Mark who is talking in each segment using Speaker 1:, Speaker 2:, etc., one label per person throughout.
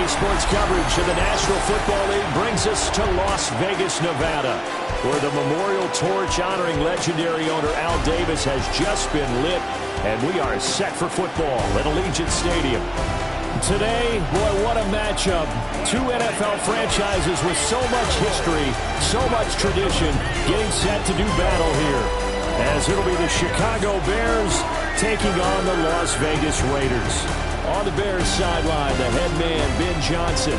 Speaker 1: Sports coverage of the National Football League brings us to Las Vegas, Nevada, where the memorial torch honoring legendary owner Al Davis has just been lit, and we are set for football at Allegiant Stadium. Today, boy, what a matchup. Two NFL franchises with so much history, so much tradition, getting set to do battle here, as it'll be the Chicago Bears taking on the Las Vegas Raiders. On the Bears sideline, the head man, Ben Johnson.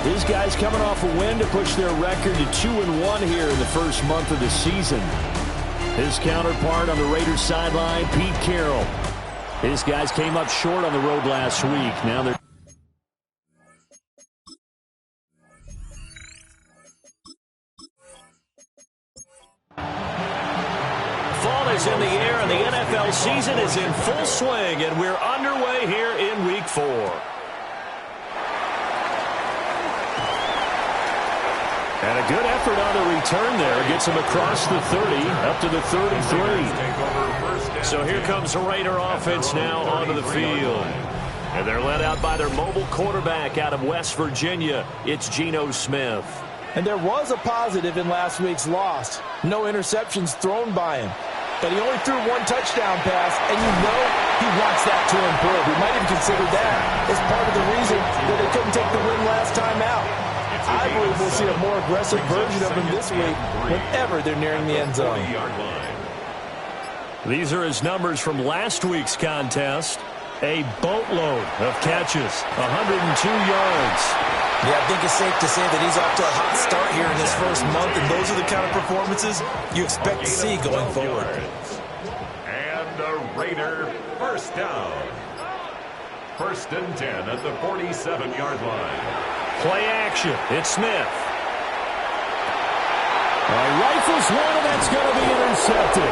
Speaker 1: These guys coming off a win to push their record to 2-1 here in the first month of the season. His counterpart on the Raiders sideline, Pete Carroll. His guys came up short on the road last week. Now they're fall is in the air, and the NFL season is in full swing, and we're underway here in Week 4. And a good effort on the return there. Gets him across the 30, up to the 33. So here comes the Raider offense now onto the field. And they're led out by their mobile quarterback out of West Virginia. It's Geno Smith.
Speaker 2: And there was a positive in last week's loss. No interceptions thrown by him. But he only threw one touchdown pass, and you know he wants that to improve. He might even consider that as part of the reason that they couldn't take the win last time out. I believe we'll see a more aggressive version of him this week whenever they're nearing the end zone.
Speaker 1: These are his numbers from last week's contest. A boatload of catches, 102 yards.
Speaker 2: Yeah, I think it's safe to say that he's off to a hot start here in his first month, and those are the kind of performances you expect to see going forward.
Speaker 3: And the Raider first down. First and 10 at the 47-yard line.
Speaker 1: Play action. It's Smith. Rifles one, and that's going to be intercepted.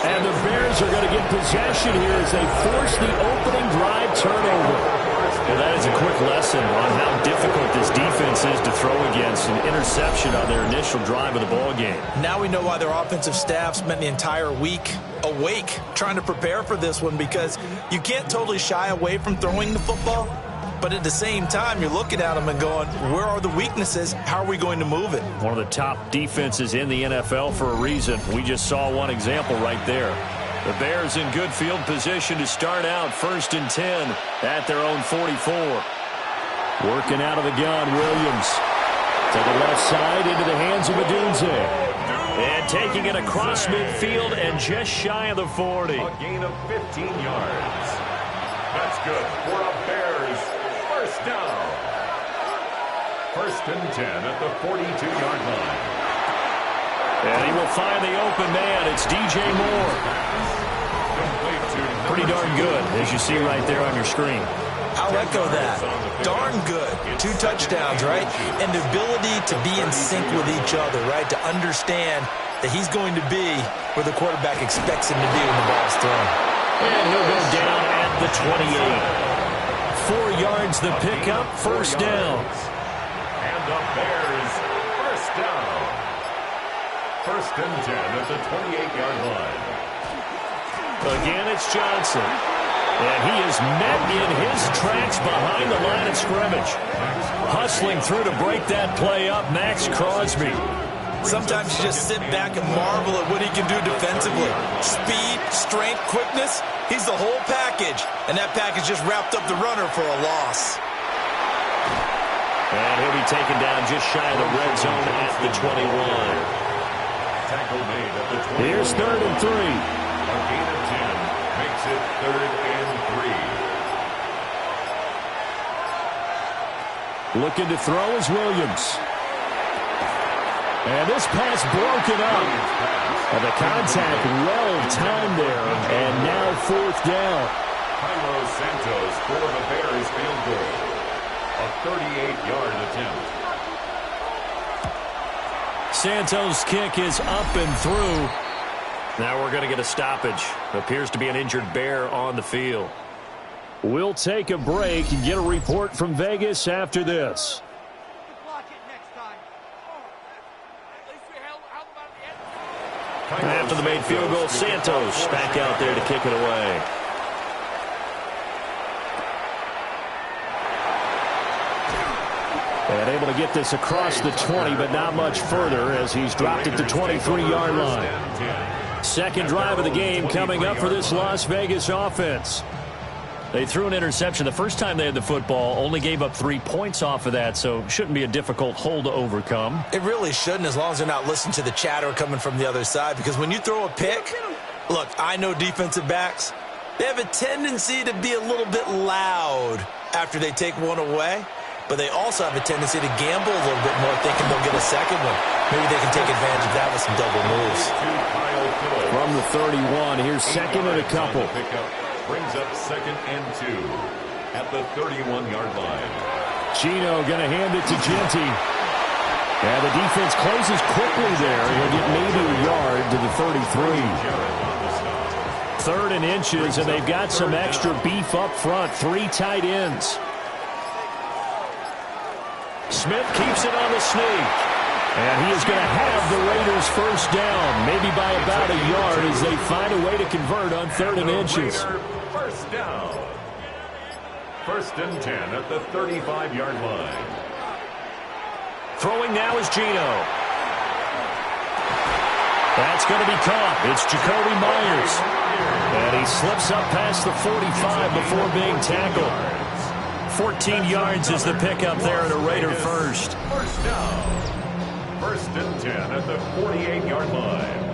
Speaker 1: And the Bears are going to get possession here as they force the opening drive turnover. Well, that is a quick lesson on how difficult this defense is to throw against an interception on their initial drive of the ballgame.
Speaker 2: Now we know why their offensive staff spent the entire week awake trying to prepare for this one, because you can't totally shy away from throwing the football. But at the same time, you're looking at them and going, where are the weaknesses? How are we going to move it?
Speaker 1: One of the top defenses in the NFL for a reason. We just saw one example right there. The Bears in good field position to start out first and 10 at their own 44. Working out of the gun, Williams. To the left side into the hands of Odunze. And taking it across midfield and just shy of the 40.
Speaker 3: A gain of 15 yards. That's good for a Bears first down. First and 10 at the 42-yard line.
Speaker 1: And he will find the open man. It's DJ Moore. Pretty darn good, as you see right there on your screen.
Speaker 2: I'll echo that. Darn good. 2 touchdowns, right? And the ability to be in sync with each other, right? To understand that he's going to be where the quarterback expects him to be when the ball's thrown.
Speaker 1: And he'll go down at the 28. 4 yards the pickup, first down.
Speaker 3: And the Bears first down. First and 10 at the 28-yard line.
Speaker 1: Again, it's Johnson. And he is met in his tracks behind the line of scrimmage. Hustling through to break that play up, Max Crosby.
Speaker 2: Sometimes you just sit back and marvel at what he can do defensively. Speed, strength, quickness, he's the whole package. And that package just wrapped up the runner for a loss.
Speaker 1: And he'll be taken down just shy of the red zone at the 21.
Speaker 3: Tackle made at the 21.
Speaker 1: Here's 3rd and 3.
Speaker 3: A gain of 10 makes it 3rd and 3.
Speaker 1: Looking to throw is Williams. And this pass broken up. And the contact well-timed there. And now 4th down.
Speaker 3: Cairo Santos for the Bears field goal. A 38-yard attempt.
Speaker 1: Santos' kick is up and through. Now we're going to get a stoppage. Appears to be an injured Bear on the field. We'll take a break and get a report from Vegas after this. After the made field goal, Santos back out there to kick it away. And able to get this across the 20, but not much further as he's dropped at the 23-yard line. Second drive of the game coming up for this Las Vegas offense. They threw an interception the first time they had the football, only gave up 3 points off of that, so shouldn't be a difficult hole to overcome.
Speaker 2: It really shouldn't, as long as they're not listening to the chatter coming from the other side, because when you throw a pick, look, I know defensive backs, they have a tendency to be a little bit loud after they take one away, but they also have a tendency to gamble a little bit more, thinking they'll get a second one. Maybe they can take advantage of that with some double moves.
Speaker 1: From the 31, here's second and a couple.
Speaker 3: Brings up 2nd and 2 at the 31-yard line.
Speaker 1: Gino going to hand it to Jeanty. And the defense closes quickly there. He'll get maybe a yard to the 33. Third and inches, and they've got some extra beef up front. 3 tight ends. Smith keeps it on the sneak. And he is going to have the Raiders first down, maybe by about a yard as they find a way to convert on 3rd and inches.
Speaker 3: First down. 1st and 10 at the 35-yard line.
Speaker 1: Throwing now is Gino. That's going to be caught. It's Jacoby Myers. And he slips up past the 45 before being tackled. 14 yards is the pickup there at a Raider first.
Speaker 3: First down. 1st and 10 at the 48-yard line.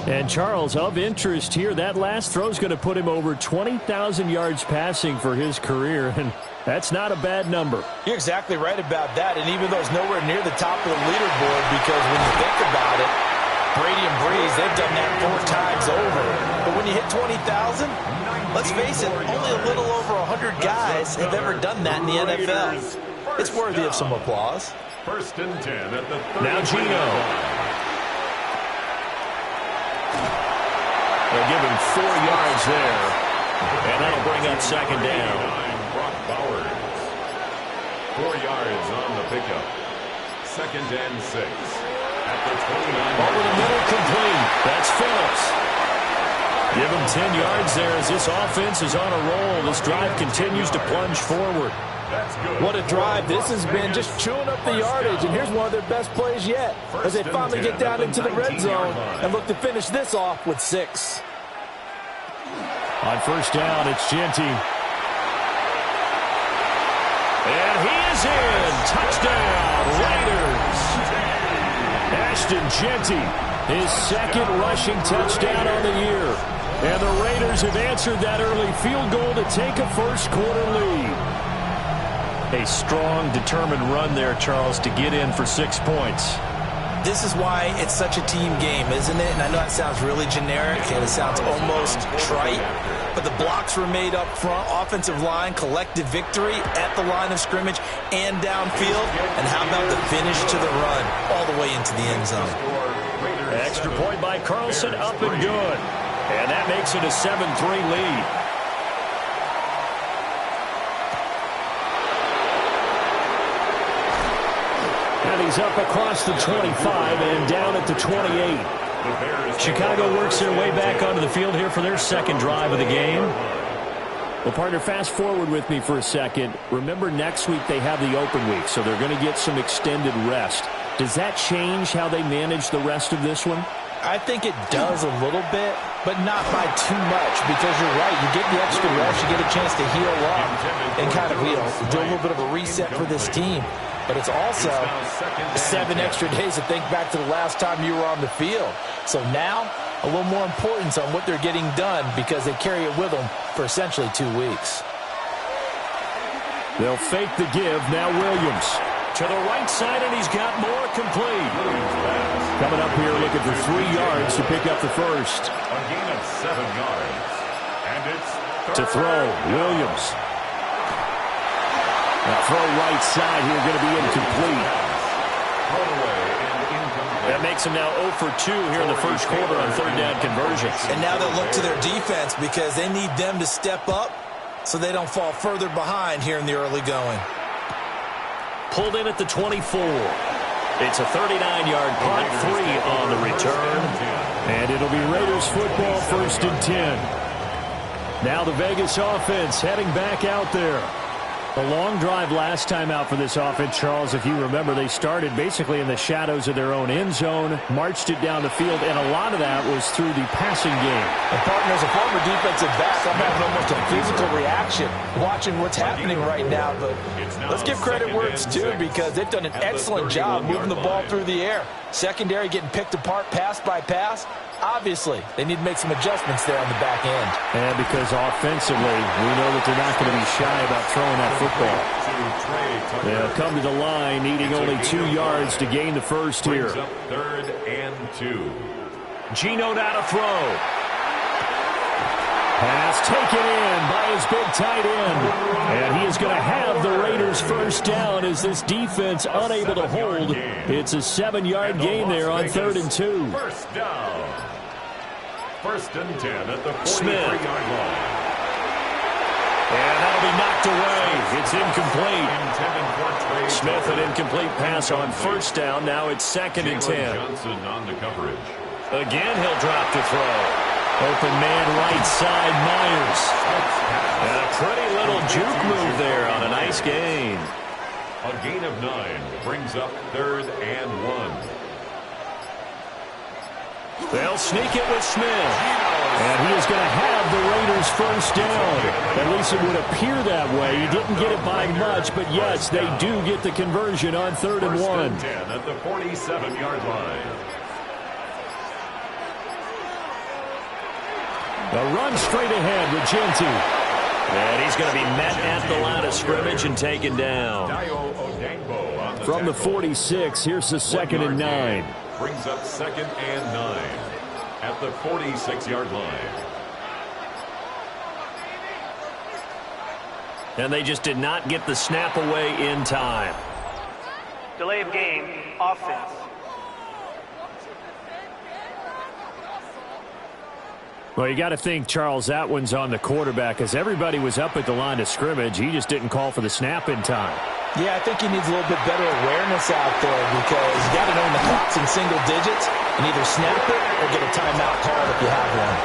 Speaker 1: And Charles, of interest here, that last throw is going to put him over 20,000 yards passing for his career, and that's not a bad number.
Speaker 2: You're exactly right about that, and even though it's nowhere near the top of the leaderboard, because when you think about it, Brady and Breeze, they've done that 4 times over. But when you hit 20,000, let's face it, only a little over 100 guys have ever done that in the NFL. It's worthy of some applause.
Speaker 3: 1st and 10 at the 30.
Speaker 1: Now Gino. They'll give him 4 yards there. And that'll bring up 2nd down.
Speaker 3: Brock Bowers. 4 yards on the pickup. 2nd and 6 at the 29.
Speaker 1: Over the middle, complete. That's Phillips. Give him 10 yards there as this offense is on a roll. This drive continues to plunge forward.
Speaker 2: What a drive. This has been just chewing up the yardage, and here's one of their best plays yet as they finally get down into the red zone and look to finish this off with 6.
Speaker 1: On 1st down, it's Jeanty. And he is in. Touchdown, Raiders. Ashton Jeanty, his 2nd rushing touchdown on the year. And the Raiders have answered that early field goal to take a first-quarter lead. A strong, determined run there, Charles, to get in for 6 points.
Speaker 2: This is why it's such a team game, isn't it? And I know that sounds really generic, and it sounds almost trite, but the blocks were made up front, offensive line, collective victory at the line of scrimmage and downfield. And how about the finish to the run all the way into the end zone?
Speaker 1: Extra point by Carlson, up and good. And that makes it a 7-3 lead. And he's up across the 25 and down at the 28. Chicago works their way back onto the field here for their 2nd drive of the game. Well, partner, fast forward with me for a second. Remember, next week they have the open week, so they're going to get some extended rest. Does that change how they manage the rest of this one?
Speaker 2: I think it does a little bit, but not by too much, because you're right. You get the extra rest, you get a chance to heal up and kind of, do a little bit of a reset for this team. But it's also 7 extra days to think back to the last time you were on the field. So now, a little more importance on what they're getting done because they carry it with them for essentially 2 weeks.
Speaker 1: They'll fake the give. Now Williams to the right side, and he's got more complete. Coming up here looking for 3 yards to pick up the first.
Speaker 3: A gain of 7 yards. And it's
Speaker 1: to throw, Williams. That throw right side here going to be incomplete. That makes him now 0 for 2 here in the first quarter on 3rd down conversions.
Speaker 2: And now they'll look to their defense because they need them to step up so they don't fall further behind here in the early going.
Speaker 1: Pulled in at the 24. It's a 39-yard punt, 3 on the return. And it'll be Raiders football, 1st and 10. Now the Vegas offense heading back out there. A long drive last time out for this offense, Charles. If you remember, they started basically in the shadows of their own end zone, marched it down the field, and a lot of that was through the passing game.
Speaker 2: And partner, as a former defensive back, I'm having almost a physical reaction watching what's happening right now. But let's give credit where it's due, because they've done an excellent job moving the ball through the air. Secondary getting picked apart pass by pass. Obviously, they need to make some adjustments there on the back end.
Speaker 1: And because offensively, we know that they're not going to be shy about throwing that football. They'll come to the line, needing only 2 yards to gain the first here.
Speaker 3: 3rd and 2.
Speaker 1: Geno now to throw. Pass taken in by his big tight end. And he is going to have the Raiders first down as this defense unable to hold. It's a 7-yard gain there on 3rd and 2.
Speaker 3: First down. 1st and 10 at the 43-yard line.
Speaker 1: And that'll be knocked away. It's incomplete. Smith, an incomplete pass on first down. Now it's 2nd and 10.
Speaker 3: Johnson on the coverage.
Speaker 1: Again, he'll drop to throw. Open man right side, Myers. And a pretty little juke move there on a nice gain.
Speaker 3: A gain of 9 brings up 3rd and 1.
Speaker 1: They'll sneak it with Smith. And he is going to have the Raiders first down. At least it would appear that way. He didn't get it by much, but yes, they do get the conversion on 3rd and 1.
Speaker 3: 1st and 10 at the 47-yard line.
Speaker 1: A run straight ahead with Gentry. And he's going to be met at the line of scrimmage and taken down. From the 46, here's the 2nd and 9.
Speaker 3: Brings up 2nd and 9 at the 46-yard line.
Speaker 1: And they just did not get the snap away in time.
Speaker 4: Delay of game, offense.
Speaker 1: Well, you got to think, Charles, that one's on the quarterback, as everybody was up at the line of scrimmage. He just didn't call for the snap in time.
Speaker 2: Yeah, I think he needs a little bit better awareness out there, because you got to know when the clock's in single digits and either snap it or get a timeout called if you have one.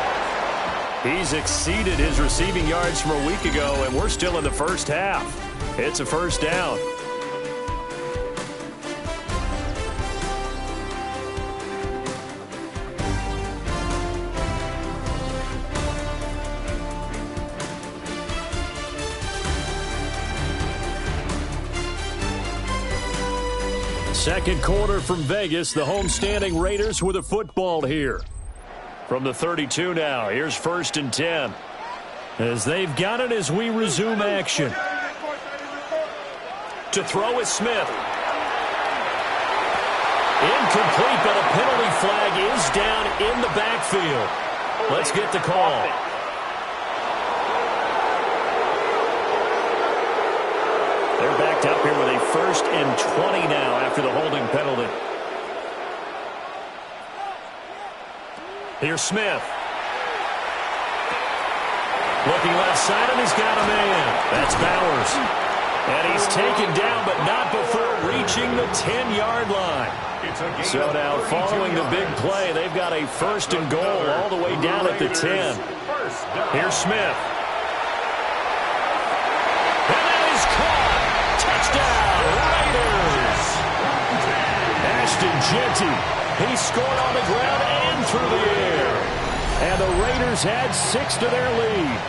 Speaker 1: He's exceeded his receiving yards from a week ago, and we're still in the first half. It's a first down. Second quarter from Vegas. The homestanding Raiders with a football here. From the 32 now, here's 1st and 10. As they've got it as we resume action. To throw is Smith. Incomplete, but a penalty flag is down in the backfield. Let's get the call. They're backed up here with a 1st and 20 now after the holding penalty. Here's Smith. Looking left side, and he's got a man. That's Bowers. And he's taken down, but not before reaching the 10-yard line. So now, following the big play, they've got a 1st and goal all the way down at the 10. Here's Smith. And that is caught. Touchdown, Raiders. Ashton Jeanty. He scored on the ground and through the air. And the Raiders had 6 to their lead.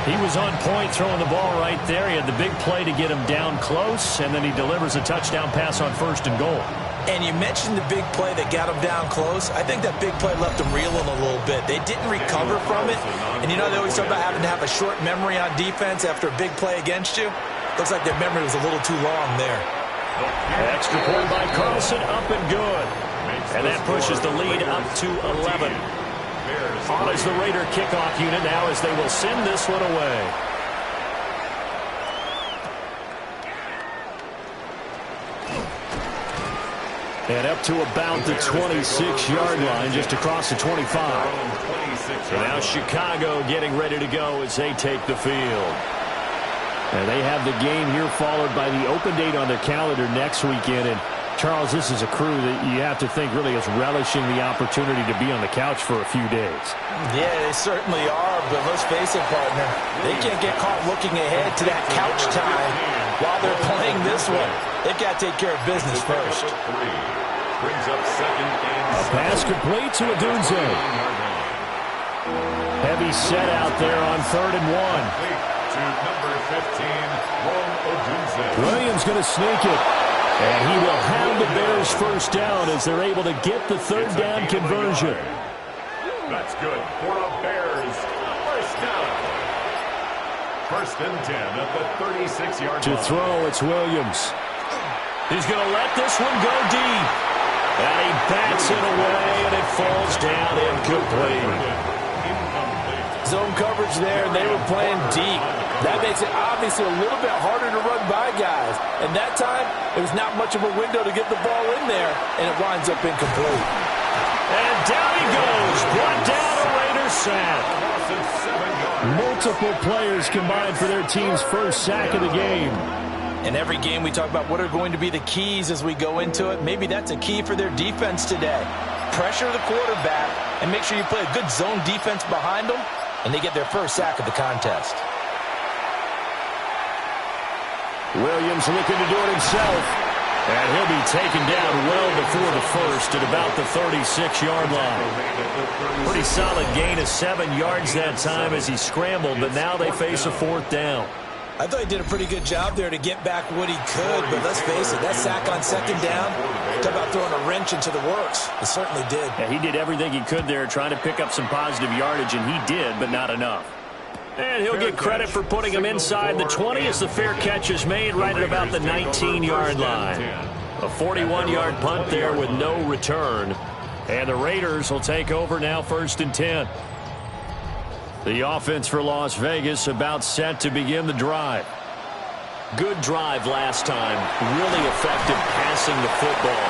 Speaker 1: He was on point throwing the ball right there. He had the big play to get him down close, and then he delivers a touchdown pass on 1st and goal.
Speaker 2: And you mentioned the big play that got him down close. I think that big play left him reeling a little bit. They didn't recover from it. And you know, they always talk about having to have a short memory on defense after a big play against you. Looks like their memory was a little too long there.
Speaker 1: Extra point by Carlson, up and good. And that pushes the lead up to 11. On is the Raider kickoff unit now as they will send this one away. And up to about the 26-yard line, just across the 25. So now Chicago getting ready to go as they take the field. And they have the game here followed by the open date on their calendar next weekend. And Charles, this is a crew that you have to think really is relishing the opportunity to be on the couch for a few days.
Speaker 2: Yeah, they certainly are, but let's face it, partner. They can't get caught looking ahead to that couch time while they're playing this one. They've got to take care of business first.
Speaker 3: Brings up second and
Speaker 1: a pass complete to Odunze. Heavy set out there on 3rd and 1.
Speaker 3: to number 15, Rome Odunze.
Speaker 1: Williams going to sneak it. And he will have the Bears first down as they're able to get the 3rd down conversion.
Speaker 3: That's good for a Bears first down. 1st and 10 at the 36-yard line.
Speaker 1: To throw, it's Williams. He's going to let this one go deep. And he bats it away, and it falls down incomplete.
Speaker 2: Zone coverage there, and they were playing deep. That makes it obviously a little bit harder to run by guys. And that time, it was not much of a window to get the ball in there, and it winds up incomplete.
Speaker 1: And down he goes, brought down a Raider sack. Multiple players combined for their team's first sack of the game.
Speaker 2: In every game, we talk about what are going to be the keys as we go into it. Maybe that's a key for their defense today. Pressure the quarterback and make sure you play a good zone defense behind them, and they get their first sack of the contest.
Speaker 1: Williams looking to do it himself. And he'll be taken down well before the first at about the 36-yard line. Pretty solid gain of 7 yards that time as he scrambled, but now they face a 4th down.
Speaker 2: I thought he did a pretty good job there to get back what he could, but let's face it, that sack on 2nd down, talk about throwing a wrench into the works. It certainly did.
Speaker 1: Yeah, he did everything he could there trying to pick up some positive yardage, and he did, but not enough. And he'll get credit for putting him inside the 20 as the fair catch is made right at about the 19-yard line. A 41-yard punt there with no return. And the Raiders will take over now 1st and 10. The offense for Las Vegas about set to begin the drive. Good drive last time. Really effective passing the football.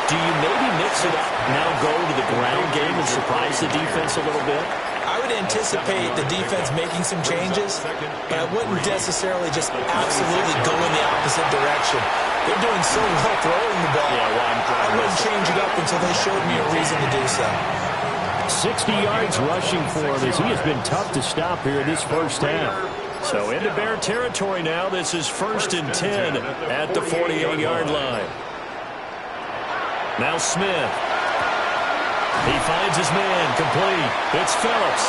Speaker 1: Do you maybe mix it up, now go to the ground game and surprise the defense a little bit?
Speaker 2: I would anticipate the defense making some changes, but I wouldn't necessarily just absolutely go in the opposite direction. They're doing so well throwing the ball. I wouldn't change it up until they showed me a reason to do so.
Speaker 1: 60 yards rushing for him as he has been tough to stop here this first half. So into Bear territory now. This is 1st and 10 at the 48-yard line. Now Smith. He finds his man complete. It's Phillips.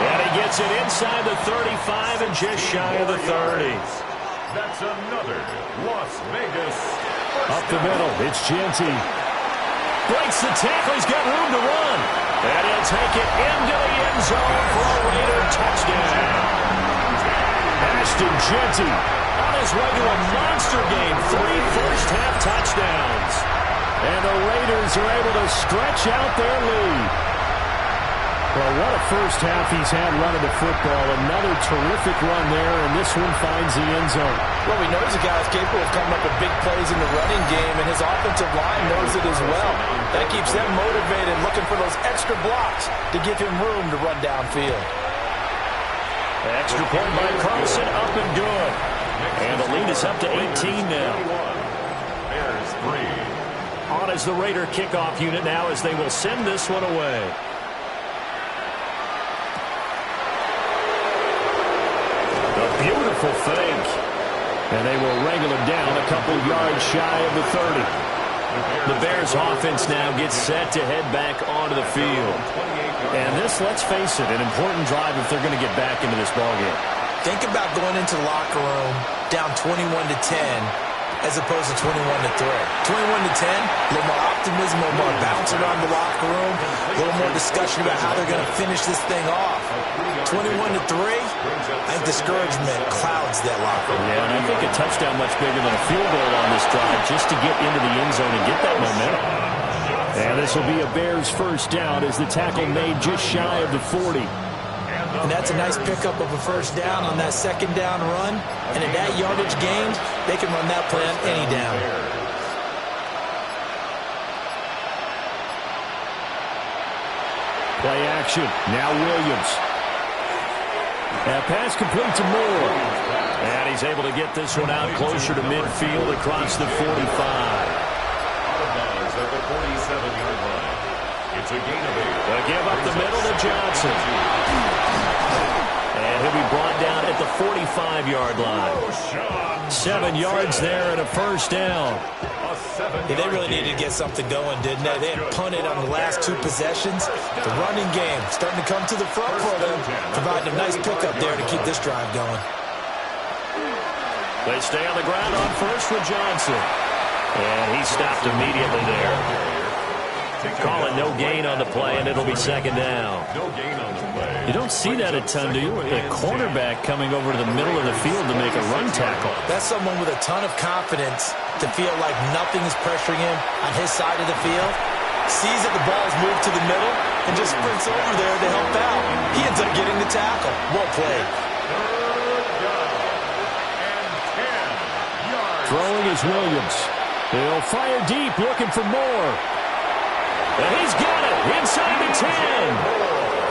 Speaker 1: And he gets it inside the 35 and just shy of the 30.
Speaker 3: That's another Las Vegas.
Speaker 1: Up the middle, it's Genty. Breaks the tackle, he's got room to run. And he'll take it into the end zone for a Raider touchdown. Ashton Genty on his way to a monster game. 3 first-half touchdowns. And the Raiders are able to stretch out their lead. Well, what a first half he's had running the football. Another terrific run there, and this one finds the end zone.
Speaker 2: Well, we know he's a guy who's capable of coming up with big plays in the running game, and his offensive line knows it as well. That keeps them motivated, looking for those extra blocks to give him room to run downfield.
Speaker 1: Extra point by Carlson, up and good. And the lead is up to 18 now.
Speaker 3: Bears 3.
Speaker 1: On is the Raider kickoff unit now as they will send this one away. A beautiful fake. And they will wrangle him down a couple yards shy of the 30. The Bears offense now gets set to head back onto the field. And this, let's face it, an important drive if they're going to get back into this ballgame.
Speaker 2: Think about going into the locker room down 21-10 as opposed to 21-3. 21-10, a little more optimism, a little more bounce around the locker room, a little more discussion about how they're going to finish this thing off. 21-3, I think discouragement clouds that locker room.
Speaker 1: Yeah, and I think a touchdown much bigger than a field goal on this drive just to get into the end zone and get that momentum. And this will be a Bears first down as the tackle made just shy of the 40.
Speaker 2: And that's a nice pickup of a first down on that 2nd down run. And at that yardage gained, they can run that play on any down.
Speaker 1: Play action. Now Williams. That pass complete to Moore. And he's able to get this one out closer to midfield across the 45.
Speaker 3: It's a gain of 8.
Speaker 1: They'll give up the middle to Johnson. And he'll be brought down at the 45-yard line. 7 yards there and a first down.
Speaker 2: Yeah, they really needed to get something going, didn't they? They had punted on the last 2 possessions. The running game starting to come to the front for them, providing a nice pickup there to keep this drive going.
Speaker 1: They stay on the ground on first with Johnson. And he stopped immediately there. Calling no gain on the play, and it'll be second down.
Speaker 3: No gain on the play.
Speaker 1: You don't see that a ton, do you? The cornerback coming over to the middle of the field to make a run tackle.
Speaker 2: That's someone with a ton of confidence to feel like nothing is pressuring him on his side of the field. Sees that the ball's moved to the middle and just sprints over there to help out. He ends up getting the tackle. Well played.
Speaker 1: Throwing is Williams. He'll fire deep, looking for more. And he's got it inside the 10.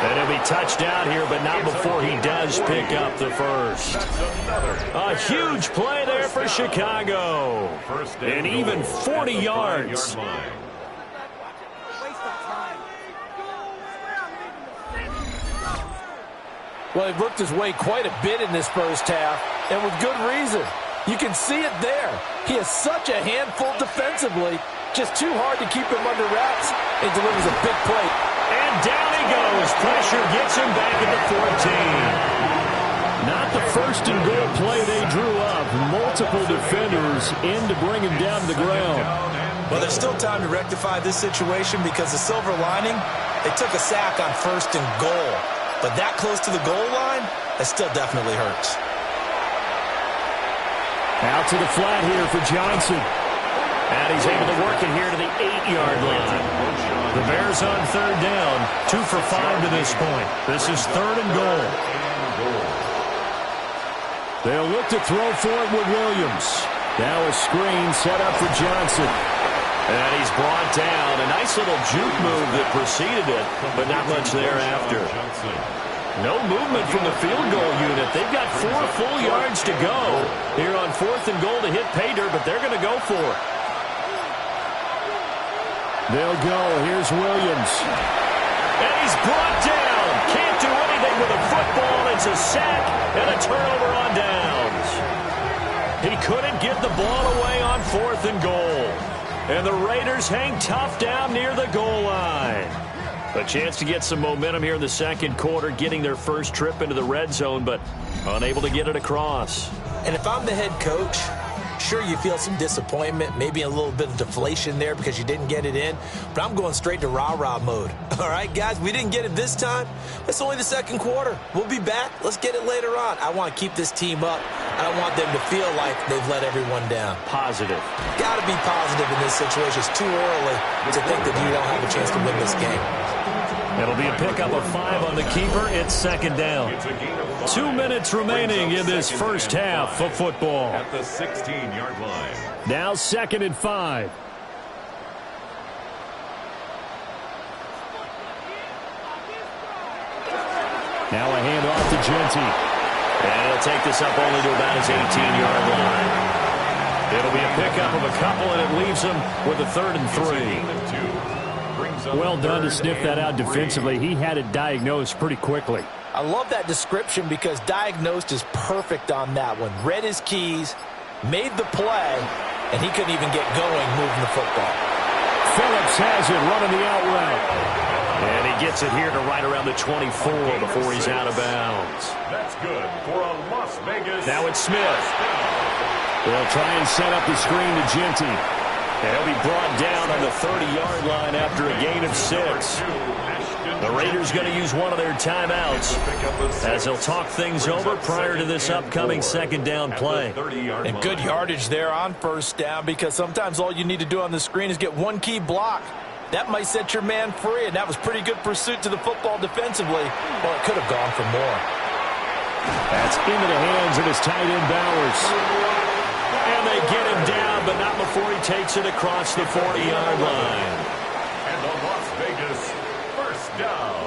Speaker 1: And he'll be touched out here, but not before he does pick up the first. A huge play there for Chicago. And even 40 yards.
Speaker 2: Well, he worked his way quite a bit in this first half, and with good reason. You can see it there. He has such a handful defensively. Just too hard to keep him under wraps. He delivers a big play.
Speaker 1: And down he goes. Pressure gets him back at the 14. Not the first and goal play they drew up. Multiple defenders in to bring him down to the ground.
Speaker 2: Well, there's still time to rectify this situation because the silver lining, they took a sack on first and goal. But that close to the goal line, that still definitely hurts.
Speaker 1: Out to the flat here for Johnson. And he's able to work it here to the 8-yard line. The Bears on third down, 2 for 5 to this point. This is third and goal. They'll look to throw for it with Williams. Now a screen set up for Johnson. And he's brought down. A nice little juke move that preceded it, but not much thereafter. No movement from the field goal unit. They've got 4 full yards to go here on fourth and goal to hit pay dirt, but they're going to go for it. They'll go. Here's Williams. And he's brought down. Can't do anything with a football. It's a sack and a turnover on downs. He couldn't get the ball away on fourth and goal. And the Raiders hang tough down near the goal line. A chance to get some momentum here in the second quarter, getting their first trip into the red zone, but unable to get it across.
Speaker 2: And if I'm the head coach, sure, you feel some disappointment, maybe a little bit of deflation there because you didn't get it in, but I'm going straight to rah-rah mode. All right, guys, we didn't get it this time. It's only the second quarter. We'll be back. Let's get it later on. I want to keep this team up. I don't want them to feel like they've let everyone down.
Speaker 1: Positive.
Speaker 2: Got to be positive in this situation. It's too early to think that you don't have a chance to win this game.
Speaker 1: It'll be a pickup of 5 on the keeper. It's second down. 2 minutes remaining in this first half of football.
Speaker 3: At the 16-yard line.
Speaker 1: Now second and 5. Now a handoff to Genty. And he'll take this up only to about his 18-yard line. It'll be a pickup of a couple, and it leaves him with a 3rd and 3. Well done to sniff that out defensively. He had it diagnosed pretty quickly.
Speaker 2: I love that description because diagnosed is perfect on that one. Read his keys, made the play, and he couldn't even get going moving the football.
Speaker 1: Phillips has it running the out route. And he gets it here to right around the 24 before he's out of bounds.
Speaker 3: That's good for a Las Vegas.
Speaker 1: Now it's Smith. They'll try and set up the screen to Genty. And he'll be brought down on the 30-yard line after a gain of 6. The Raiders going to use one of their timeouts as they'll talk things over prior to this upcoming second down play.
Speaker 2: And good yardage there on first down because sometimes all you need to do on the screen is get one key block. That might set your man free, and that was pretty good pursuit to the football defensively. Well, it could have gone for more.
Speaker 1: That's into the hands of his tight end Bowers. And they get him down, but not before he takes it across the 40-yard line.
Speaker 3: And the Las Vegas first down.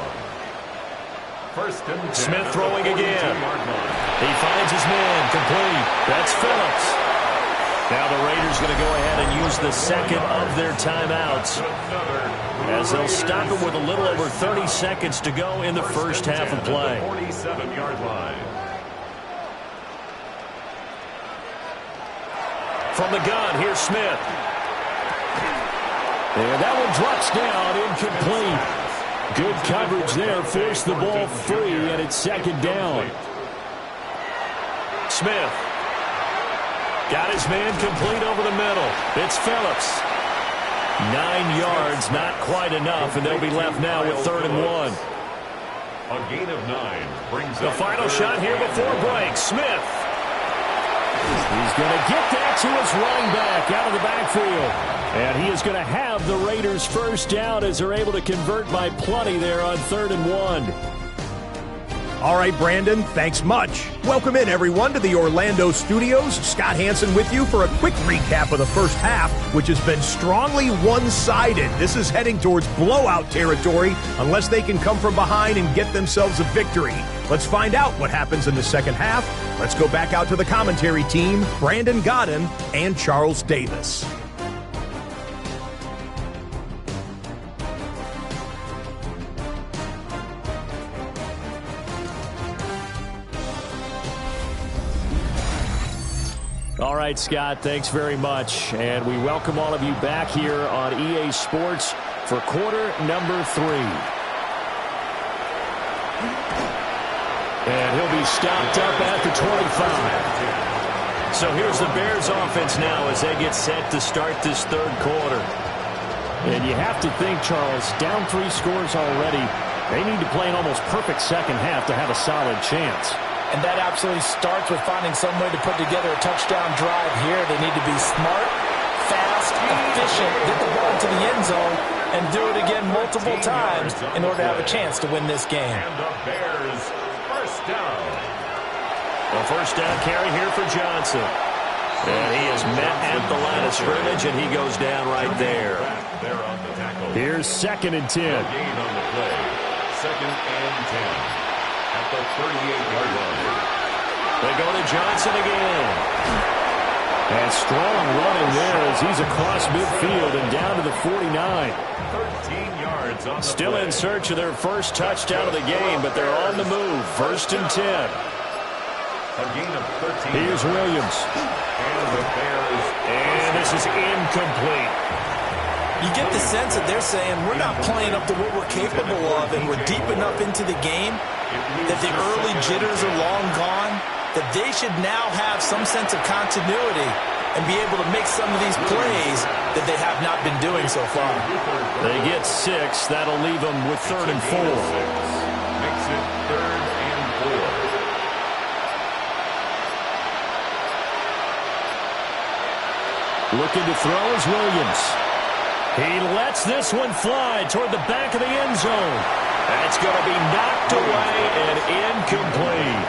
Speaker 3: First and 10.
Speaker 1: Smith throwing again. He finds his man complete. That's Phillips. Now the Raiders going to go ahead and use the second of their timeouts as they'll stop it with a little over 30 seconds to go in the first half of play.
Speaker 3: 47-yard line.
Speaker 1: From the gun, here's Smith. And that one drops down, incomplete. Good coverage there, forced the ball free, and it's second down. Smith got his man complete over the middle. It's Phillips. 9 yards, not quite enough, and they'll be left now with 3rd and 1.
Speaker 3: A gain of 9 brings
Speaker 1: the final shot here before break. Smith. He's going to get that to his running back out of the backfield. And he is going to have the Raiders first down as they're able to convert by plenty there on 3rd and 1.
Speaker 5: All right, Brandon, thanks much. Welcome in, everyone, to the Orlando studios. Scott Hansen with you for a quick recap of the first half, which has been strongly one-sided. This is heading towards blowout territory unless they can come from behind and get themselves a victory. Let's find out what happens in the second half. Let's go back out to the commentary team, Brandon Godden and Charles Davis.
Speaker 1: All right, Scott, thanks very much. And we welcome all of you back here on EA Sports for quarter number 3. And he'll be stopped up at the 25. So here's the Bears offense now as they get set to start this 3rd quarter. And you have to think, Charles, down 3 scores already. They need to play an almost perfect second half to have a solid chance.
Speaker 2: And that absolutely starts with finding some way to put together a touchdown drive here. They need to be smart, fast, efficient, get the ball into the end zone, and do it again multiple times in order to have a chance to win this game.
Speaker 3: And the Bears first down.
Speaker 1: A first down carry here for Johnson. And he is met at the line of scrimmage, and he goes down right there. Here's 2nd and 10.
Speaker 3: Gain on the play. 2nd and 10. At the 38-yard line.
Speaker 1: They go to Johnson again. And strong running there as he's across midfield and down to the 49.
Speaker 3: 13 yards on the
Speaker 1: Still
Speaker 3: play.
Speaker 1: in search of their first touchdown of the game, but they're on the move. 1st and 10.
Speaker 3: A gain of 13.
Speaker 1: Here's Williams.
Speaker 3: And the Bears.
Speaker 1: And this is incomplete.
Speaker 2: You get the sense that they're saying we're not playing up to what we're capable of, and we're deep enough into the game that the early jitters are long gone, that they should now have some sense of continuity and be able to make some of these plays that they have not been doing so far.
Speaker 1: They get 6. That'll leave them with 3rd and 4.
Speaker 3: Makes it 3rd and 4.
Speaker 1: Looking to throw is Williams. He lets this one fly toward the back of the end zone. That's going to be knocked away and incomplete.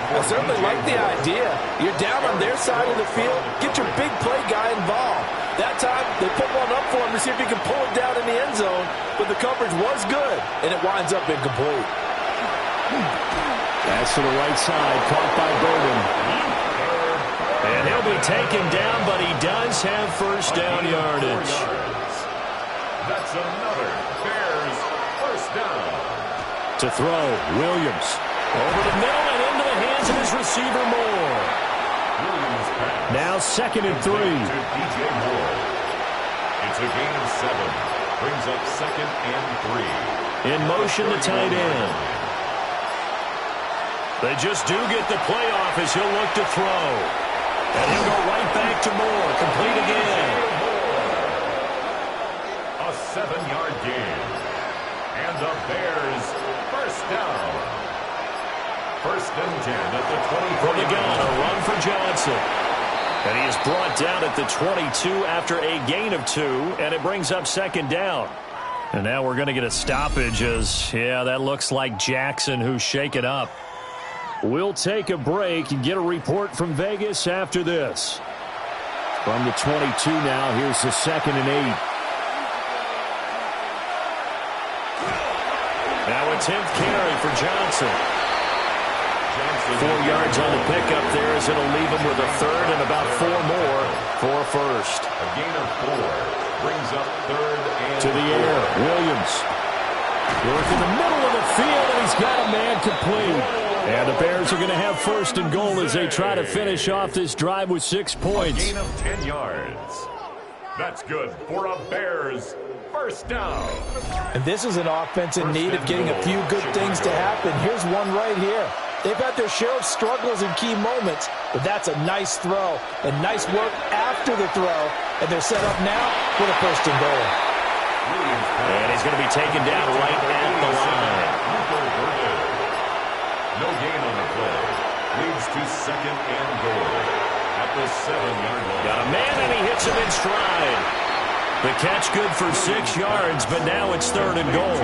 Speaker 2: I certainly like the idea. You're down on their side of the field. Get your big play guy involved. That time, they put one up for him to see if he can pull it down in the end zone. But the coverage was good, and it winds up incomplete.
Speaker 1: That's to the right side, caught by Bowman. And he'll be taken down, but he does have first down yardage.
Speaker 3: That's another Bears first down.
Speaker 1: To throw, Williams. Over the middle and into the hands of his receiver, Moore.
Speaker 3: Williams pass.
Speaker 1: Now 2nd and 3.
Speaker 3: To DJ Moore. It's a gain of 7. Brings up 2nd and 3.
Speaker 1: In motion, the tight end. They just do get the play off as he'll look to throw. And he'll go right back to Moore. Complete again.
Speaker 3: A 7-yard gain. And the Bears first down. 1st and 10 at the 20.
Speaker 1: From the gun, a run for Johnson. And he is brought down at the 22 after a gain of 2, and it brings up 2nd down. And now we're going to get a stoppage as, yeah, that looks like Jackson who's shaken up. We'll take a break and get a report from Vegas after this. From the 22 now, here's the 2nd and 8. Now a 10th carry for Johnson. 4 yards on the pickup there as it'll leave him with a third and about 4 more for first.
Speaker 3: A gain of 4 brings up third and
Speaker 1: to the air. Williams. Work in the middle of the field, and he's got a man complete. And the Bears are going to have first and goal as they try to finish off this drive with 6 points.
Speaker 3: A gain of 10 yards. That's good for a Bears first down.
Speaker 2: And this is an offense in need of getting a few good things to happen. Here's one right here. They've had their share of struggles in key moments, but that's a nice throw and nice work after the throw. And they're set up now with a first and goal.
Speaker 1: And he's going to be taken down right at the line.
Speaker 3: No gain on the play. Leads to second and goal at the 7-yard line.
Speaker 1: Got a man, and he hits him in stride. The catch good for 6 yards, but now it's third and goal.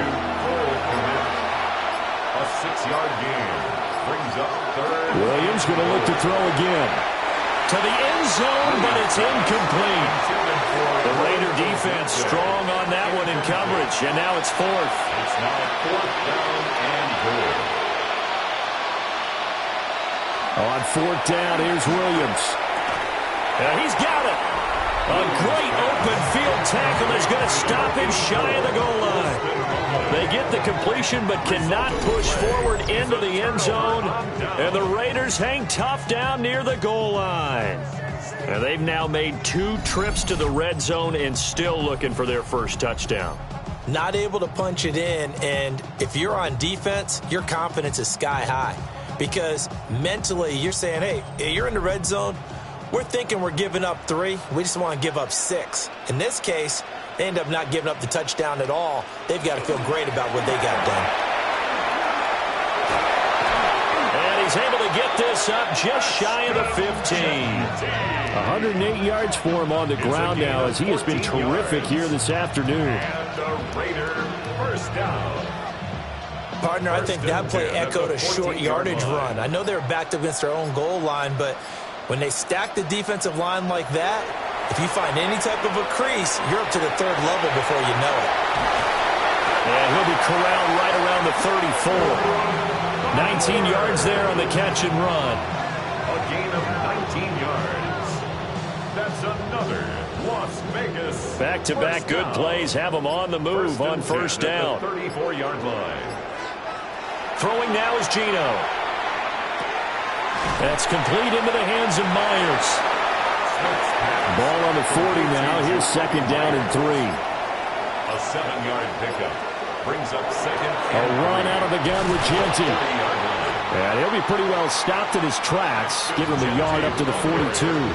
Speaker 3: A 6-yard gain brings up third.
Speaker 1: Williams going to look to throw again. To the end zone, but it's incomplete. The Raider defense strong on that one in coverage, and now it's fourth.
Speaker 3: It's now 4th down and goal.
Speaker 1: On 4th down, here's Williams. He's got it. A great open field tackle is going to stop him shy of the goal line. They get the completion but cannot push forward into the end zone. And the Raiders hang tough down near the goal line. And they've now made 2 trips to the red zone and still looking for their first touchdown.
Speaker 2: Not able to punch it in, and if you're on defense, your confidence is sky high. Because mentally, you're saying, hey, you're in the red zone. We're thinking we're giving up 3. We just want to give up 6. In this case, they end up not giving up the touchdown at all. They've got to feel great about what they got done.
Speaker 1: And he's able to get this up just shy of the 15. 108 yards for him on the ground now as he has been terrific here this afternoon.
Speaker 3: And the Raider first down.
Speaker 2: Partner, I think that play echoed a short yardage run. I know they were backed up against their own goal line, but when they stack the defensive line like that, if you find any type of a crease, you're up to the 3rd level before you know it.
Speaker 1: And he'll be corralled right around the 34. 19 yards there on the catch and run.
Speaker 3: A gain of 19 yards. That's another Las Vegas.
Speaker 1: Back-to-back good plays have them on the move on first down.
Speaker 3: 34-yard line.
Speaker 1: Throwing now is Geno. That's complete into the hands of Myers. Ball on the 40 now. Here's second down and 3.
Speaker 3: A 7-yard pickup brings up second.
Speaker 1: A run out of the gun with Genty. And he'll be pretty well stopped in his tracks. Give him a yard up to the 42.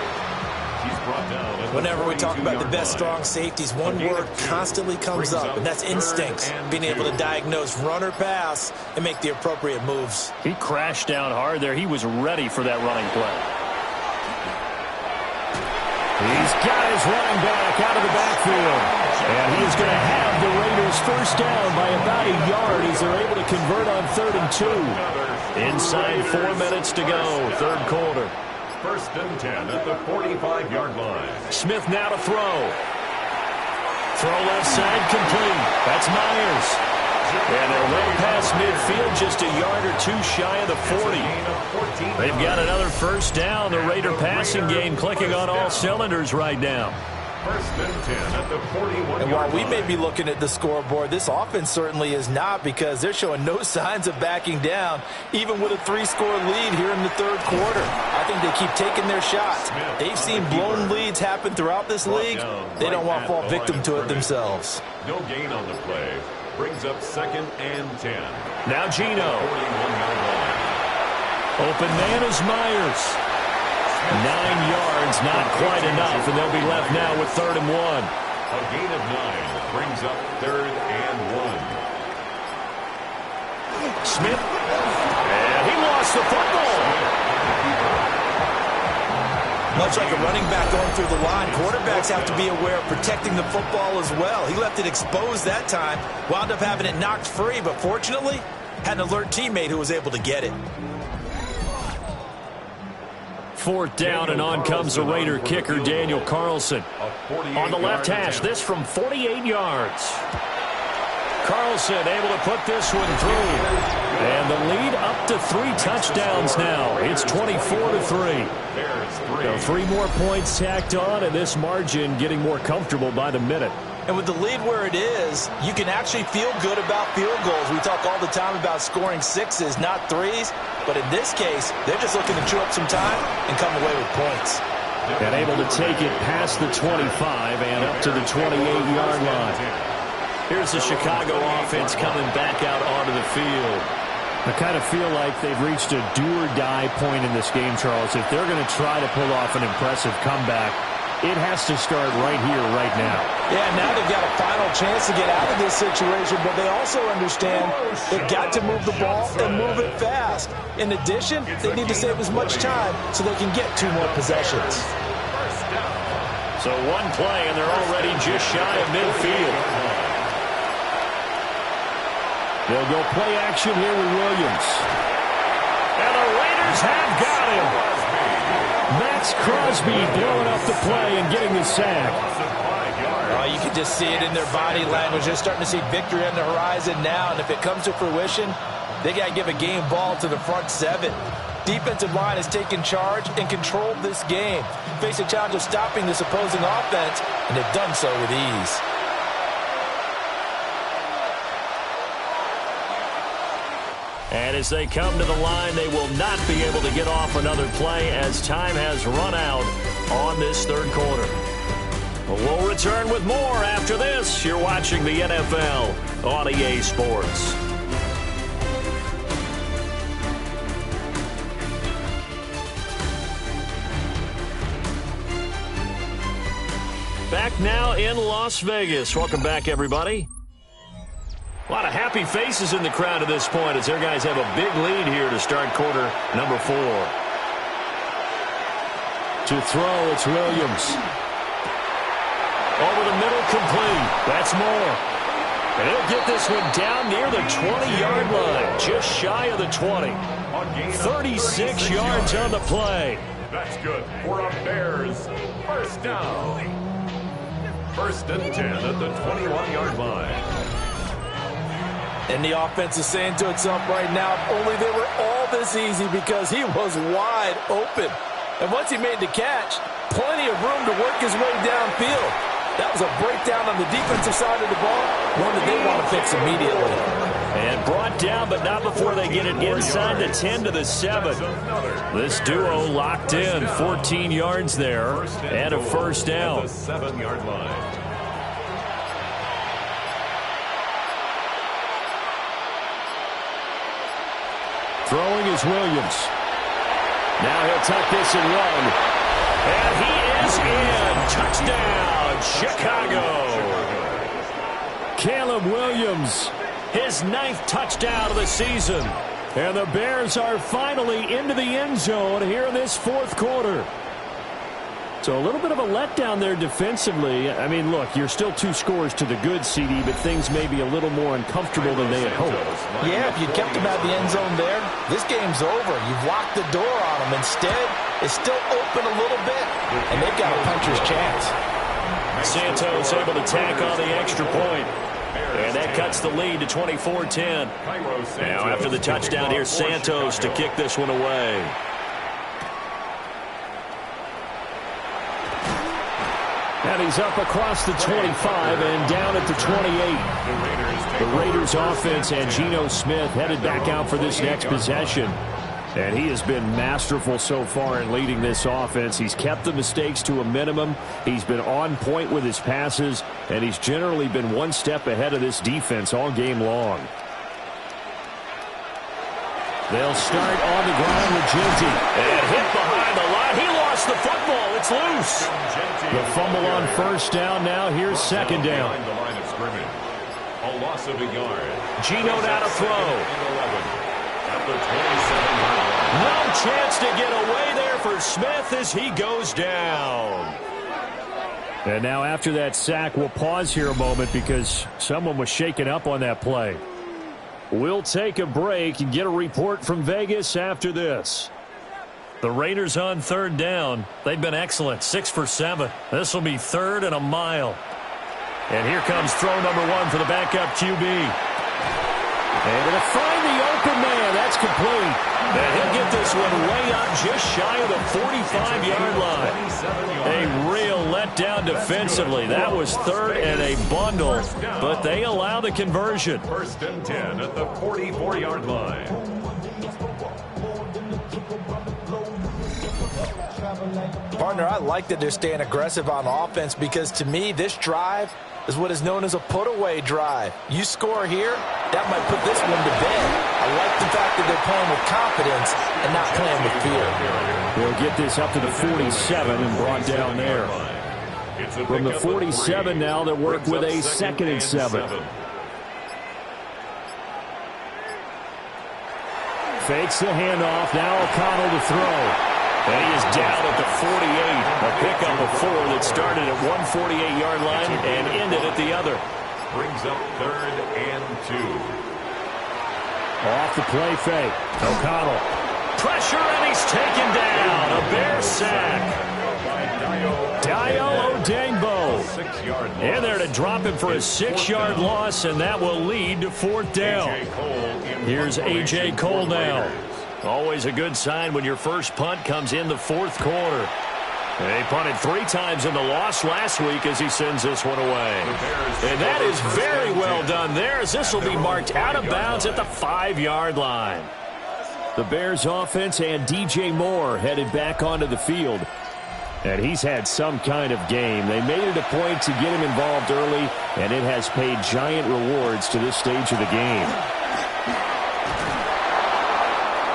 Speaker 2: Whenever we talk about the best strong safeties, one word constantly comes up, and that's instincts. Being able to diagnose run or pass and make the appropriate moves.
Speaker 1: He crashed down hard there. He was ready for that running play. He's got his running back out of the backfield. And he is going to have the Raiders first down by about a yard as they're able to convert on 3rd and 2. Inside 4 minutes to go, 3rd quarter.
Speaker 3: First and 10 at the 45-yard line.
Speaker 1: Smith now to throw. Throw left side complete. That's Myers. And they're well past midfield, just a yard or 2 shy of the 40. They've got another first down. The Raider passing game clicking on all cylinders right now.
Speaker 3: First and 10 at the 41-yard
Speaker 2: And while we
Speaker 3: line.
Speaker 2: may be looking at the scoreboard, this offense certainly is not, because they're showing no signs of backing down, even with a 3-score lead here in the 3rd quarter. I think they keep taking their shots. They've seen blown leads happen throughout this league. They don't want to fall victim to it themselves.
Speaker 3: No gain on the play. Brings up second and 10.
Speaker 1: Now Geno.
Speaker 3: 41-yard line.
Speaker 1: Open man is Myers. 9 yards, not quite enough, and they'll be left now with 3rd and 1.
Speaker 3: A gain of 9 brings up 3rd and 1.
Speaker 1: Smith. And he lost the football.
Speaker 2: Much like a running back going through the line, quarterbacks have to be aware of protecting the football as well. He left it exposed that time, wound up having it knocked free, but fortunately, had an alert teammate who was able to get it.
Speaker 1: 4th down, and on comes the Raider kicker, Daniel Carlson. On the left hash, this from 48 yards. Carlson able to put this one through. And the lead up to 3 touchdowns now. It's 24-3. So 3 more points tacked on, and this margin getting more comfortable by the minute.
Speaker 2: And with the lead where it is, you can actually feel good about field goals. We talk all the time about scoring 6s, not 3s. But in this case, they're just looking to chew up some time and come away with points.
Speaker 1: And able to take it past the 25 and up to the 28-yard line. Here's the Chicago offense coming back out onto the field. I kind of feel like they've reached a do-or-die point in this game, Charles. If they're going to try to pull off an impressive comeback, it has to start right here, right now.
Speaker 2: Yeah, now they've got a final chance to get out of this situation, but they also understand they've got to move the ball and move it fast. In addition, they need to save as much time so they can get 2 more possessions.
Speaker 1: So 1 play, and they're already just shy of midfield. They'll go play action here with Williams. And the Raiders have got him. Max Crosby blowing up the play and getting the sack.
Speaker 2: Oh, you can just see it in their body language. They're starting to see victory on the horizon now, and if it comes to fruition, they got to give a game ball to the front 7. Defensive line has taken charge and controlled this game. Face a challenge of stopping this opposing offense, and they've done so with ease.
Speaker 1: And as they come to the line, they will not be able to get off another play as time has run out on this 3rd quarter. We'll return with more after this. You're watching the NFL on EA Sports. Back now in Las Vegas. Welcome back, everybody. A lot of happy faces in the crowd at this point as their guys have a big lead here to start quarter number 4. To throw, it's Williams. Over the middle, complete. That's Moore. And he'll get this one down near the 20-yard line, just shy of the 20. 36 yards on the play.
Speaker 3: That's good for a Bears first down. 1st and 10 at the 21-yard line.
Speaker 2: And the offense is saying to itself right now, if only they were all this easy, because he was wide open. And once he made the catch, plenty of room to work his way downfield. That was a breakdown on the defensive side of the ball, one that they want to fix immediately.
Speaker 1: And brought down, but not before they get it inside the 10 to the 7. This duo locked in, 14 yards there, and a first down.
Speaker 3: The 7-yard line.
Speaker 1: Throwing is Williams. Now he'll tuck this and run. And he is in. Touchdown, Chicago. Caleb Williams, his 9th touchdown of the season. And the Bears are finally into the end zone here in this 4th quarter. So a little bit of a letdown there defensively. I mean, look, you're still 2 scores to the good, CD, but things may be a little more uncomfortable than they had hoped.
Speaker 2: Yeah, if you kept them out of the end zone there, this game's over. You've locked the door on them. Instead, it's still open a little bit, and they've got a puncher's chance.
Speaker 1: Santos able to tack on the extra point. And that cuts the lead to 24-10. Now after the touchdown, here's Santos to kick this one away. And he's up across the 25 and down at the 28. The Raiders offense and Geno Smith headed back out for this next possession. And he has been masterful so far in leading this offense. He's kept the mistakes to a minimum. He's been on point with his passes, and he's generally been one step ahead of this defense all game long. They'll start on the ground with Genty. And hit behind the line. He lost the football. It's loose. The fumble on first down now. Here's second down.
Speaker 3: The line of scrimmage. A loss of a yard.
Speaker 1: Geno now to throw.
Speaker 3: At the 27-yard line.
Speaker 1: No chance to get away there for Smith as he goes down. And now after that sack, we'll pause here a moment because someone was shaken up on that play. We'll take a break and get a report from Vegas after this. The Raiders on third down. They've been excellent, 6 for 7. This will be 3rd and a mile. And here comes throw number 1 for the backup QB. And to find the open man, that's complete. And he'll get this one way up just shy of the 45-yard line. A real letdown defensively. That was third and a bundle, but they allow the conversion.
Speaker 3: 1st and 10 at the 44-yard line.
Speaker 2: Partner, I like that they're staying aggressive on offense because, to me, this drive is what is known as a put-away drive. You score here, that might put this one to bed. I like the fact that they're playing with confidence and not playing with fear.
Speaker 1: They'll get this up to the 47 and brought down there. From the 47 now, they'll work with a 2nd and 7. Fakes the handoff. Now O'Connell to throw. And he is down at the 48. A pickup of 4 that started at 148-yard line and ended at the other.
Speaker 3: Brings up 3rd and 2.
Speaker 1: Off the play fake. O'Connell. Pressure, and he's taken down. A Bear sack. Dio Odengbo. In there to drop him for a 6-yard loss, and that will lead to 4th down. Here's A.J. Cole now. Always a good sign when your first punt comes in the 4th quarter. They punted 3 times in the loss last week as he sends this one away. And that is very well done there, as this will be marked out of bounds at the 5-yard line. The Bears offense and DJ Moore headed back onto the field. And he's had some kind of game. They made it a point to get him involved early, and it has paid giant rewards to this stage of the game.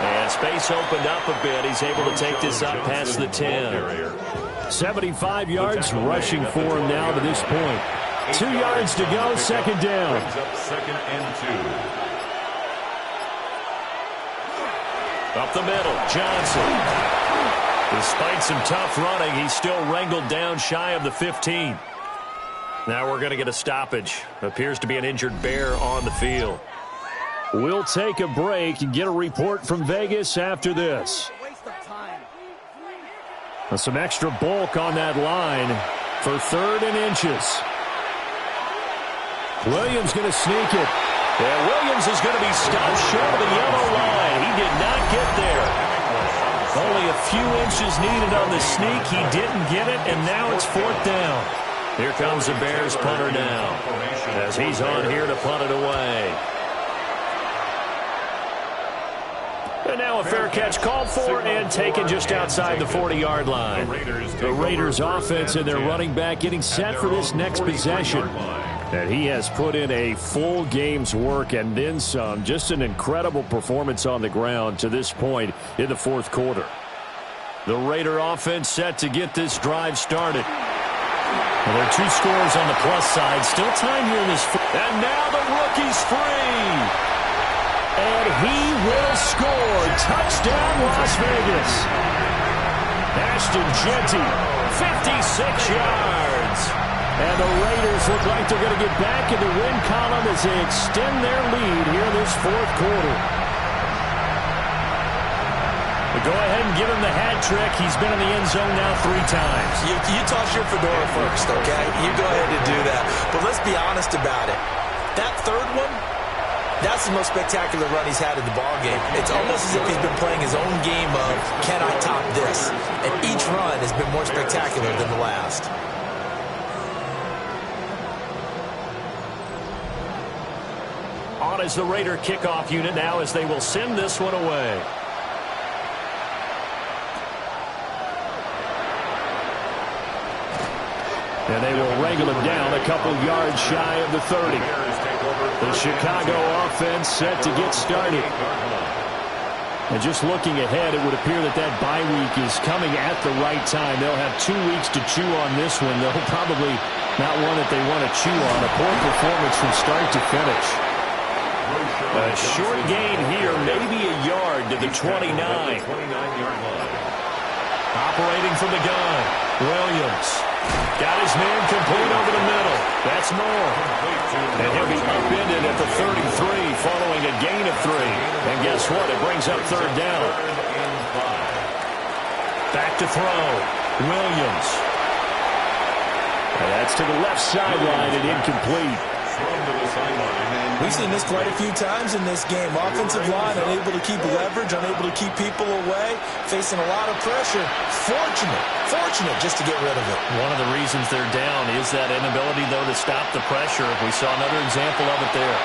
Speaker 1: And space opened up a bit. He's able to take this up past the 10. 75 yards rushing for him now to this point. 2 yards to go, 2nd down.
Speaker 3: Brings up 2nd and 2.
Speaker 1: Up the middle, Johnson. Despite some tough running, he's still wrangled down shy of the 15. Now we're going to get a stoppage. Appears to be an injured Bear on the field. We'll take a break and get a report from Vegas after this. Some extra bulk on that line for 3rd and inches. Williams going to sneak it. And Williams is going to be stopped short of the yellow line. He did not get there. Only a few inches needed on the sneak. He didn't get it, and now it's 4th down. Here comes the Bears punter now, as he's on here to punt it away. And now a fair catch called for and taken just outside the 40-yard line. The Raiders offense and their running back getting set for this next possession. And he has put in a full game's work and then some. Just an incredible performance on the ground to this point in the 4th quarter. The Raider offense set to get this drive started. Well, there are 2 scores on the plus side. Still time here in this. And now the rookie's free. And he will score. Touchdown, Las Vegas. Ashton Jeanty, 56 yards. And the Raiders look like they're going to get back in the win column as they extend their lead here in this 4th quarter. But go ahead and give him the hat trick. He's been in the end zone now 3 times.
Speaker 2: You toss your fedora first, okay? You go ahead and do that. But let's be honest about it. That 3rd one, that's the most spectacular run he's had in the ballgame. It's almost as if he's been playing his own game of, can I top this? And each run has been more spectacular than the last.
Speaker 1: On is the Raider kickoff unit now as they will send this one away. And they will wrangle him down a couple yards shy of the 30. The Chicago offense set to get started. And just looking ahead, it would appear that that bye week is coming at the right time. They'll have 2 weeks to chew on this one. They'll probably not one that they want to chew on. A poor performance from start to finish. A short gain here, maybe a yard to the 29. Operating from the gun, Williams. Got his man complete over the middle. That's Moore. And he'll be upended at the 33 following a gain of 3. And guess what? It brings up 3rd down. Back to throw. Williams. And that's to the left sideline and incomplete.
Speaker 2: We've seen this quite a few times in this game. Offensive line unable to keep leverage, unable to keep people away, facing a lot of pressure. Fortunate just to get rid of it.
Speaker 1: One of the reasons they're down is that inability, though, to stop the pressure. We saw another example of it there.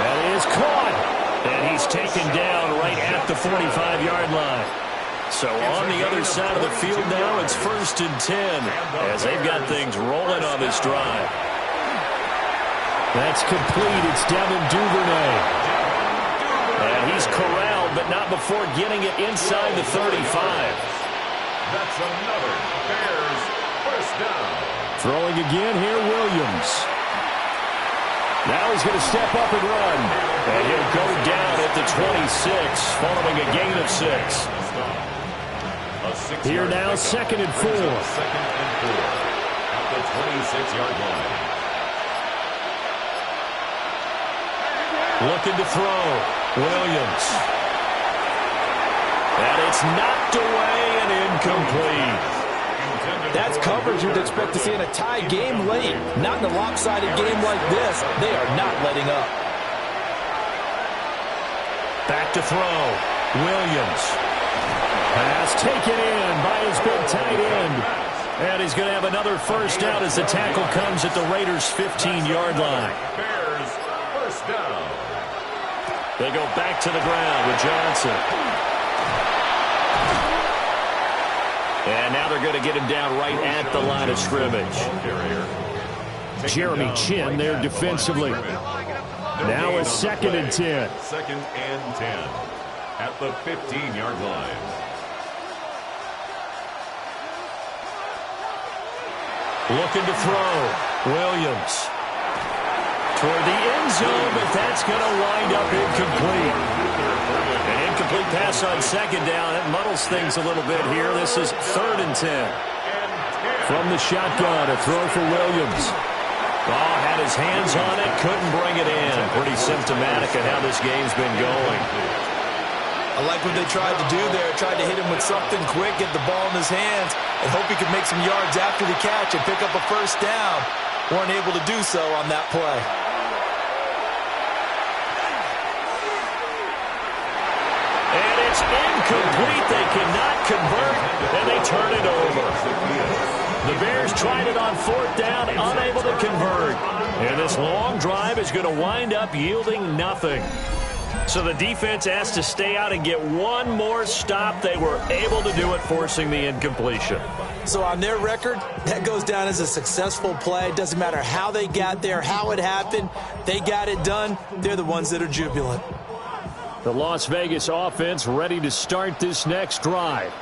Speaker 1: That is caught. And he's taken down right at the 45-yard line. So on the other side of the field now, it's 1st and 10 as they've got things rolling on this drive. That's complete. It's Devin Duvernay. And he's corralled, but not before getting it inside the 35.
Speaker 3: That's another Bears first down.
Speaker 1: Throwing again here, Williams. Now he's going to step up and run. And he'll go down at the 26, following a gain of 6. Here now, 2nd and 4.
Speaker 3: 2nd and 4 at the 26-yard line.
Speaker 1: Looking to throw. Williams. And it's knocked away and incomplete.
Speaker 2: That's coverage you'd expect to see in a tie game late. Not in a lopsided game like this. They are not letting up.
Speaker 1: Back to throw. Williams. Pass taken in by his big tight end. And he's going to have another first down as the tackle comes at the Raiders' 15-yard line.
Speaker 3: Bears first down.
Speaker 1: They go back to the ground with Johnson. And now they're going to get him down right at the line of scrimmage. Jeremy Chin there defensively. Now a 2nd and 10.
Speaker 3: 2nd and 10 at the 15-yard line.
Speaker 1: Looking to throw. Williams. Toward the end zone, but that's going to wind up incomplete. An incomplete pass on 2nd down. That muddles things a little bit here. This is 3rd and 10. From the shotgun, a throw for Williams. Oh, had his hands on it, couldn't bring it in. Pretty symptomatic of how this game's been going.
Speaker 2: I like what they tried to do there. Tried to hit him with something quick, get the ball in his hands, and hope he could make some yards after the catch and pick up a first down. Weren't able to do so on that play.
Speaker 1: And it's incomplete. They cannot convert, and they turn it over. The Bears tried it on 4th down, unable to convert. And this long drive is going to wind up yielding nothing. So the defense has to stay out and get one more stop. They were able to do it, forcing the incompletion.
Speaker 2: So on their record, that goes down as a successful play. It doesn't matter how they got there, how it happened. They got it done. They're the ones that are jubilant.
Speaker 1: The Las Vegas offense ready to start this next drive.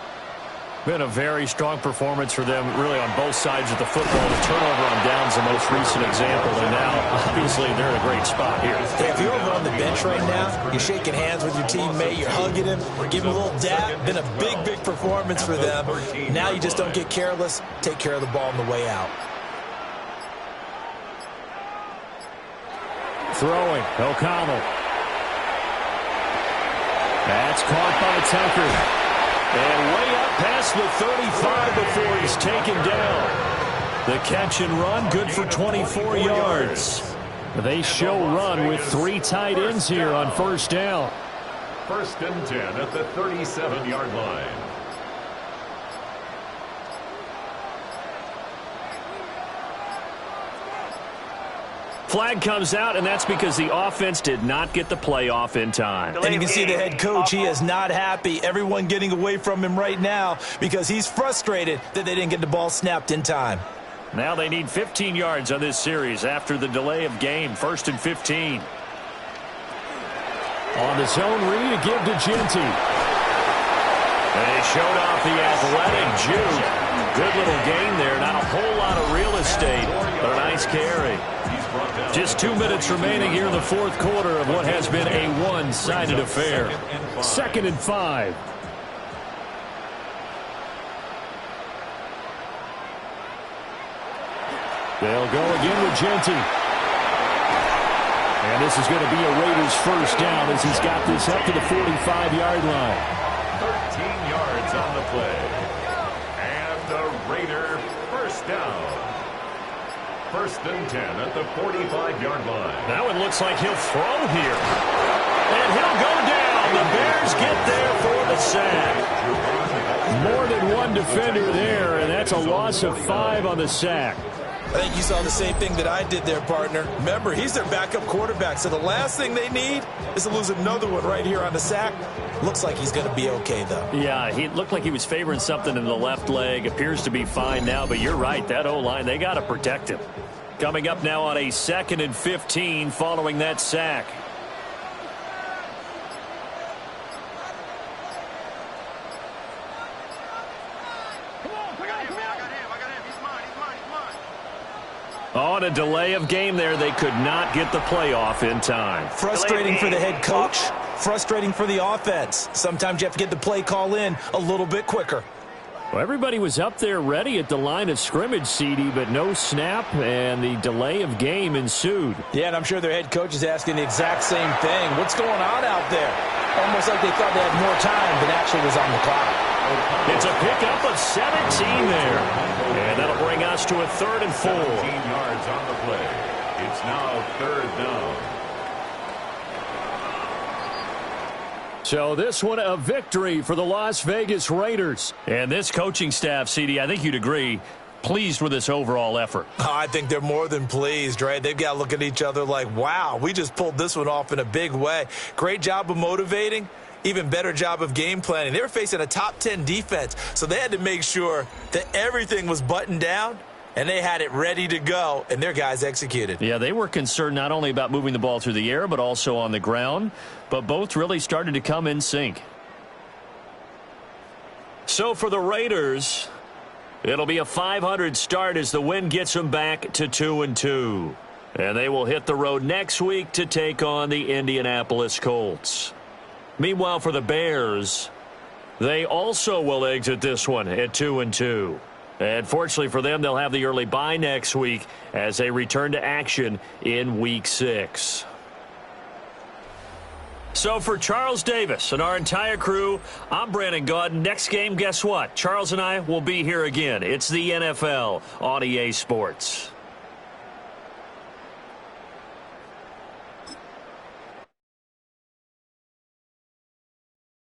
Speaker 1: Been a very strong performance for them, really, on both sides of the football. The turnover on downs the most recent example, and now, obviously, they're in a great spot here.
Speaker 2: Hey, if you're over on the bench right now, you're shaking hands with your teammate, you're hugging him, giving him a little dap. Been a big performance for them. Now you just don't get careless. Take care of the ball on the way out.
Speaker 1: Throwing, O'Connell. That's caught by Tucker. And way up past the 35 before he's taken down. The catch and run, good for 24 yards. They show run with 3 tight ends here on 1st down.
Speaker 3: 1st and 10 at the 37-yard line.
Speaker 1: Flag comes out, and that's because the offense did not get the play off in time.
Speaker 2: And you can see the head coach, he is not happy. Everyone getting away from him right now because he's frustrated that they didn't get the ball snapped in time.
Speaker 1: Now they need 15 yards on this series after the delay of game. 1st and 15. On the zone read, a give to Ginty. And they showed off the athletic juke. Good little gain there. Not a whole lot of real estate, but a nice carry. Just 2 minutes remaining here in the 4th quarter of what has been a one-sided affair. 2nd and 5. They'll go again with Ginty. And this is going to be a Raiders first down as he's got this up to the 45-yard line.
Speaker 3: 13 yards on the play. And the Raider first down. 1st and 10 at the 45-yard line.
Speaker 1: That one looks like he'll throw here. And he'll go down. The Bears get there for the sack. More than one defender there, and that's a loss of 5 on the sack.
Speaker 2: I think you saw the same thing that I did there, partner. Remember, he's their backup quarterback, so the last thing they need is to lose another one right here on the sack. Looks like he's going to be okay, though.
Speaker 1: Yeah, he looked like he was favoring something in the left leg. Appears to be fine now, but you're right. That O-line, they got to protect him. Coming up now on a 2nd and 15 following that sack. On a delay of game there, they could not get the playoff in time.
Speaker 2: Frustrating for the head coach, frustrating for the offense. Sometimes you have to get the play call in a little bit quicker.
Speaker 1: Well, everybody was up there ready at the line of scrimmage, CD, but no snap, and the delay of game ensued.
Speaker 2: Yeah, and I'm sure their head coach is asking the exact same thing. What's going on out there? Almost like they thought they had more time than actually was on the clock.
Speaker 1: It's a pickup of 17 there. And that'll bring us to a 3rd and 4.
Speaker 3: 17 yards on the play. It's now 3rd down.
Speaker 1: So this one a victory for the Las Vegas Raiders. And this coaching staff, CD, I think you'd agree, pleased with this overall effort.
Speaker 2: Oh, I think they're more than pleased, right? They've got to look at each other like, wow, we just pulled this one off in a big way. Great job of motivating. Even better job of game planning. They were facing a top 10 defense, so they had to make sure that everything was buttoned down, and they had it ready to go, and their guys executed.
Speaker 1: Yeah, they were concerned not only about moving the ball through the air, but also on the ground, but both really started to come in sync. So for the Raiders, it'll be a 500 start as the win gets them back to 2-2. And they will hit the road next week to take on the Indianapolis Colts. Meanwhile, for the Bears, they also will exit this one at 2-2. And fortunately for them, they'll have the early bye next week as they return to action in Week 6. So for Charles Davis and our entire crew, I'm Brandon Gaudin. Next game, guess what? Charles and I will be here again. It's the NFL on EA Sports.